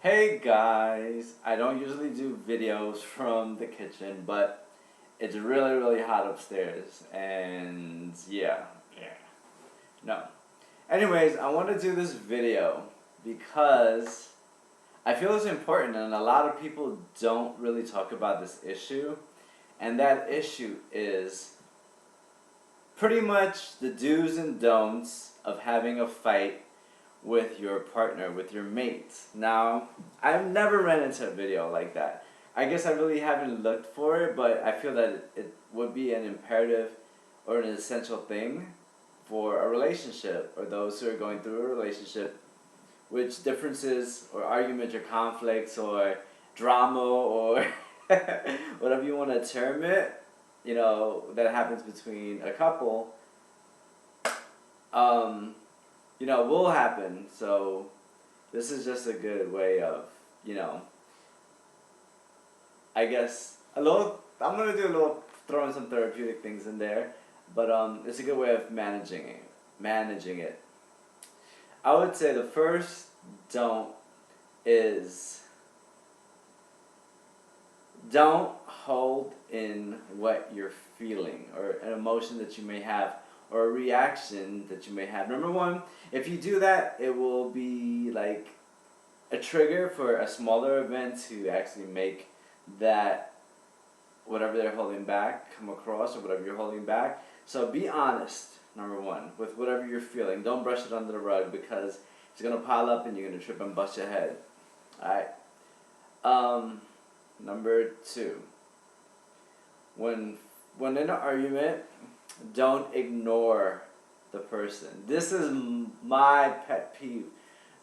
Hey guys, I don't usually do videos from the kitchen, but it's really hot upstairs, and yeah, no. Anyways, I want to do this video because I feel it's important, and a lot of people don't really talk about this issue, and that issue is pretty much the do's and don'ts of having a fight with your partner, with your mate. Now, I've never ran into a video like that. I guess I really haven't looked for it, but I feel that it would be an imperative or an essential thing for a relationship or those who are going through a relationship, which differences or arguments or conflicts or drama or whatever you want to term it, that happens between a couple, um, will happen. So this is just a good way of, you know, I guess I'm gonna do a little, throwing some therapeutic things in there, but it's a good way of managing it. I would say the first don't is don't hold in what you're feeling or an emotion that you may have or a reaction that you may have. Number one, if you do that, it will be like a trigger for a smaller event to actually make that whatever they're holding back come across or whatever you're holding back. So be honest, number one, with whatever you're feeling. Don't brush it under the rug because it's gonna pile up and you're gonna trip and bust your head. Alright. Number two, when in an argument, don't ignore the person. This is my pet peeve.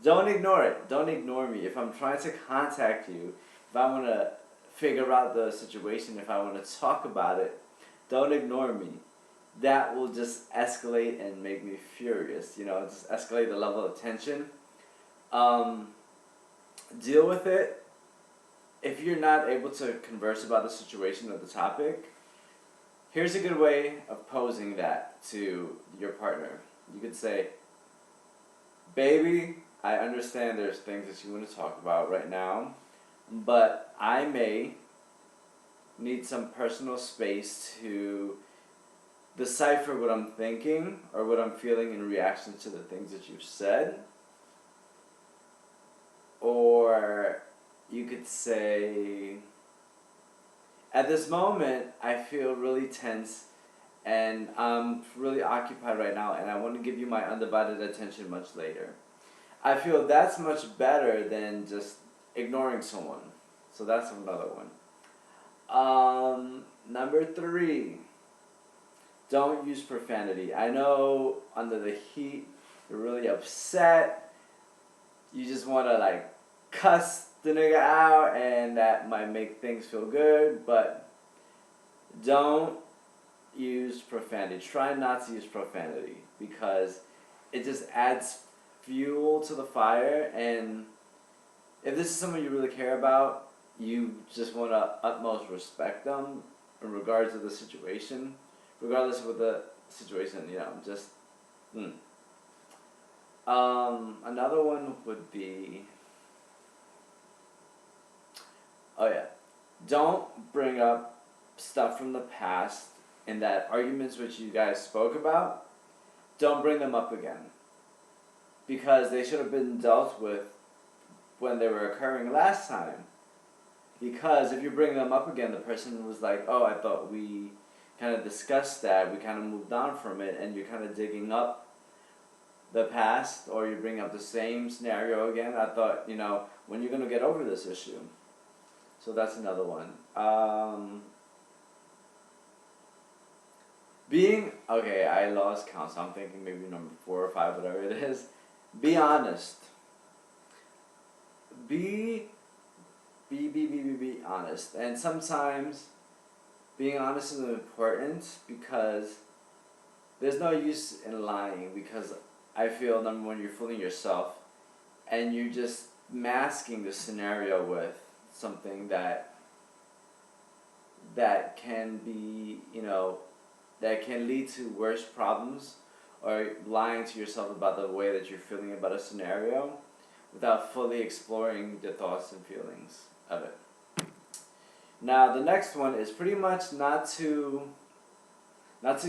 Don't ignore it. Don't ignore me. If I'm trying to contact you, if I want to figure out the situation, if I want to talk about it, don't ignore me. That will just escalate and make me furious. Just escalate the level of tension. Um, Deal with it. If you're not able to converse about the situation or the topic, here's a good way of posing that to your partner. You could say, "Baby, I understand there's things that you want to talk about right now, but I may need some personal space to decipher what I'm thinking or what I'm feeling in reaction to the things that you've said." Or you could say, "At this moment, I feel really tense and I'm really occupied right now, and I want to give you my undivided attention much later." I feel that's much better than just ignoring someone. So that's another one. Number three, don't use profanity. I know under the heat, you're really upset. You just want to like cuss the nigga out, and that might make things feel good, but don't use profanity. Try not to use profanity because it just adds fuel to the fire. And if this is someone you really care about, you just want to utmost respect them in regards to the situation, regardless of what the situation. Just. Another one would be, oh yeah, don't bring up stuff from the past and that arguments which you guys spoke about. Don't bring them up again because they should have been dealt with when they were occurring last time. Because if you bring them up again, the person was like, "Oh, I thought we kind of discussed that. We kind of moved on from it," and you're kind of digging up the past, or you bring up the same scenario again. I thought, when you're gonna get over this issue. So that's another one. Okay, I lost count, so I'm thinking maybe number 4 or 5, whatever it is. Be honest. Be honest. And sometimes being honest is important because there's no use in lying, because I feel, number one, you're fooling yourself and you're just masking the scenario with something that can be, that can lead to worse problems, or lying to yourself about the way that you're feeling about a scenario, without fully exploring the thoughts and feelings of it. Now the next one is pretty much not to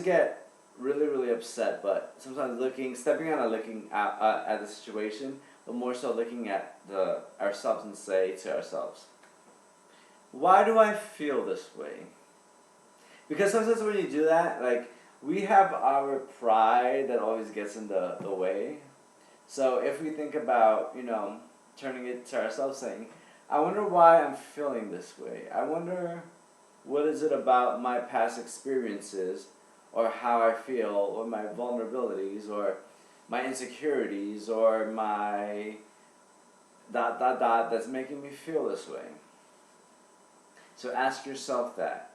get really really upset, but sometimes stepping out and looking at the situation, but more so looking at ourselves and say to ourselves, why do I feel this way? Because sometimes when you do that, like, we have our pride that always gets in the way. So if we think about, turning it to ourselves saying, I wonder why I'm feeling this way. I wonder what is it about my past experiences or how I feel or my vulnerabilities or my insecurities or my dot dot dot that's making me feel this way. So ask yourself that.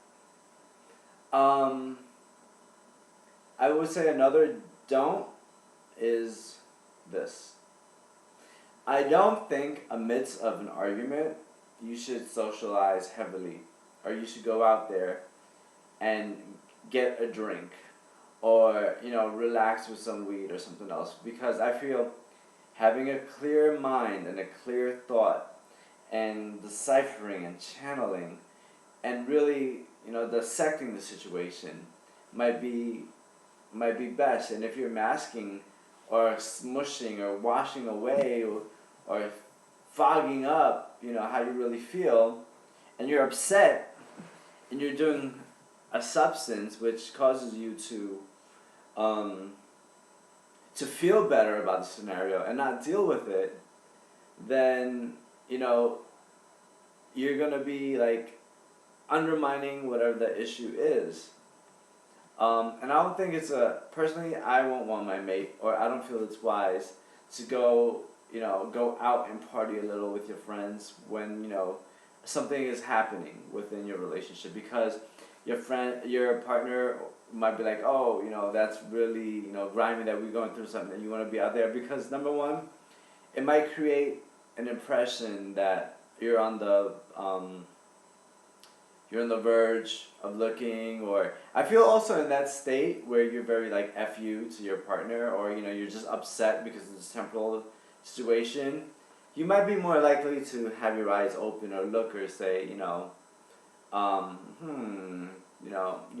I would say another don't is this. I don't think amidst of an argument you should socialize heavily, or you should go out there and get a drink, or relax with some weed or something else, because I feel having a clear mind and a clear thought and deciphering and channeling and really dissecting the situation might be best. And if you're masking or smushing or washing away or fogging up, how you really feel, and you're upset, and you're doing a substance which causes you to feel better about the scenario and not deal with it, then you're gonna be like undermining whatever the issue is. And I don't think personally, I won't want my mate, or I don't feel it's wise to go out and party a little with your friends when, something is happening within your relationship, because your partner might be like, oh, that's really, grimy that we're going through something, and you want to be out there because, number one, it might create an impression that you're on the verge of looking, or I feel also in that state where you're very like F you to your partner, or you're just upset because of this temporal situation, you might be more likely to have your eyes open or look or say, you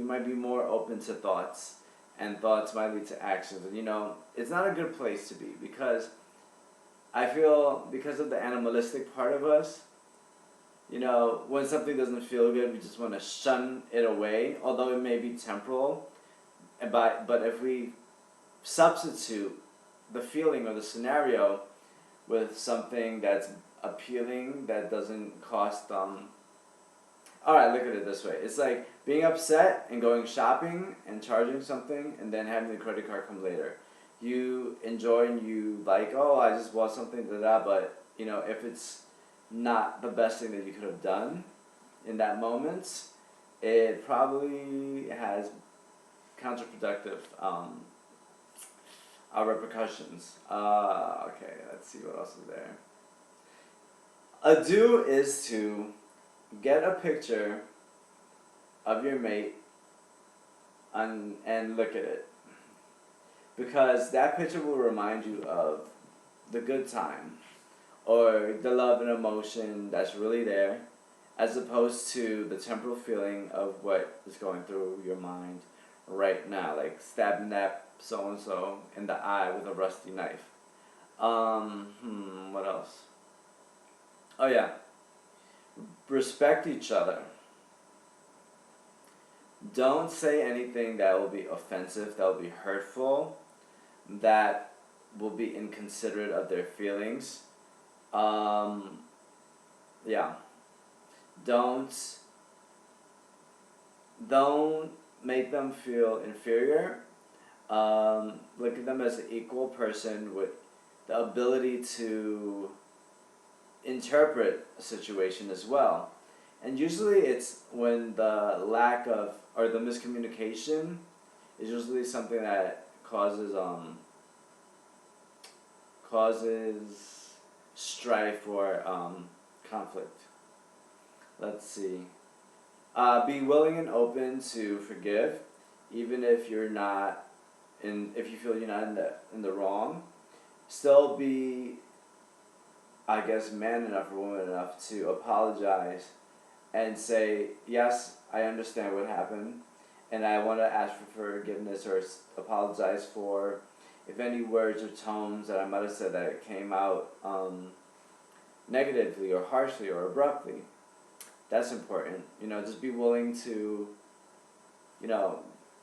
might be more open to thoughts, and thoughts might lead to actions, and it's not a good place to be, because I feel because of the animalistic part of us, when something doesn't feel good, we just want to shun it away, although it may be temporal. But if we substitute the feeling or the scenario with something that's appealing, that doesn't cost alright, look at it this way. It's like being upset and going shopping and charging something and then having the credit card come later. You enjoy and you like, oh, I just bought something, but if it's not the best thing that you could have done in that moment, it probably has counterproductive repercussions. Okay, let's see what else is there. A do is to get a picture of your mate and look at it, because that picture will remind you of the good time or the love and emotion that's really there, as opposed to the temporal feeling of what is going through your mind right now, like stabbing that so-and-so in the eye with a rusty knife. What else? Oh yeah. Respect each other. Don't say anything that will be offensive, that will be hurtful, that will be inconsiderate of their feelings. Yeah. Don't make them feel inferior. Look at them as an equal person with the ability to interpret a situation as well. And usually it's when the lack of, or the miscommunication is usually something that causes strife or conflict. Let's see. Be willing and open to forgive, even if you're not if you feel you're not in the wrong. Still be I guess, man enough or woman enough to apologize and say, yes, I understand what happened, and I want to ask for forgiveness or apologize for if any words or tones that I might have said that it came out negatively or harshly or abruptly. That's important. Just be willing to,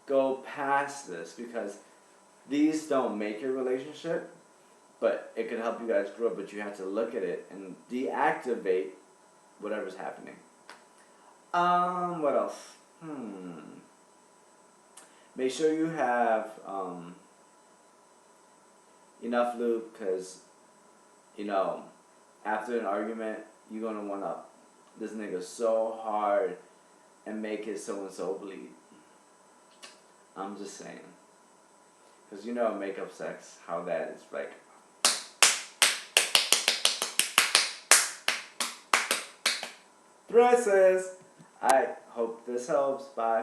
go past this, because these don't make your relationship, but it could help you guys grow. But you have to look at it and deactivate whatever's happening. What else? Make sure you have enough lube, because after an argument, you're gonna wanna this nigga so hard and make his so and so bleed. I'm just saying, because makeup sex, how that is like. Princess. I hope this helps. Bye.